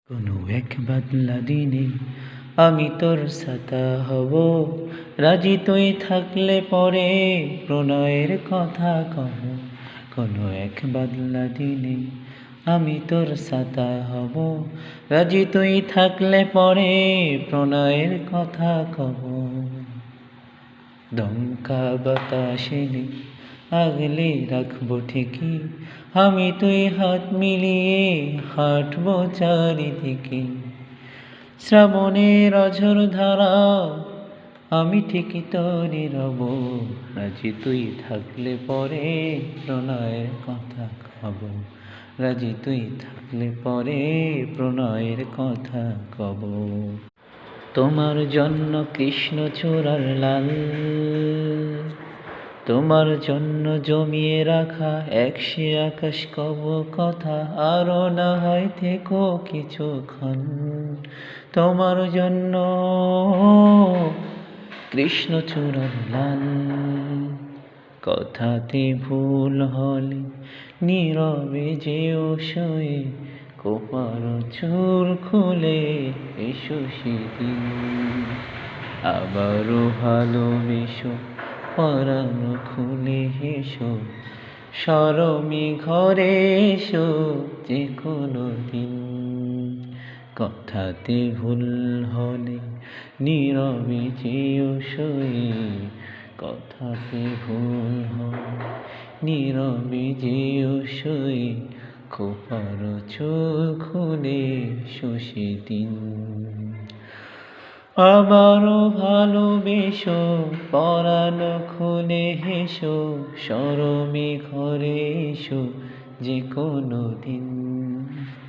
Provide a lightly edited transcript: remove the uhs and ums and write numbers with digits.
কোনো এক বাদলা দিনে আমি তোর ছাতা হব, রাজি তুই থাকলে পরে প্রণয়ের কথা কব। কোনো এক বাদলা দিনে আমি তোর ছাতা হব, রাজি তুই থাকলে পরে প্রণয়ের কথা কব। দমকা বাতাসে আগলে রাখবো ঠিকই, আমি তুই হাত মিলিয়ে হাঁটবো চারিদিকে। শ্রাবণের অঝোর ধারা আমি ঠিকই তরি রব, রাজি তুই থাকলে পরে প্রণয়ের কথা কব। রাজি তুই থাকলে পরে প্রণয়ের কথা কব। তোমার জন্য কৃষ্ণচূড়ার লাল, তোমার জন্য জমিয়ে রাখা একশে আকাশ কব কথা, আরো না হয় থেকো কিছুক্ষণ। তোমার জন্য কৃষ্ণচূড়ার লাল, কথাতে ভুল হলে নীরবে যেও সয়ে, কোপার চুল খুলে এসো সেদিন। আবারও ভালোবেসো পরাণ খুলে হেসো, শরমে ঘরে এসো যে কোনো দিন। কথাতে ভুল হলে নীরবে যেও সয়ে, কথাতে ভুল হলে নীরবে যেও সয়ে, খোপার চুল খুলে এসো সেদিন। আবারও ভালোবেসো পরাণ খুলে হেসো, শরমে ঘরে এসো যে কোনো দিন।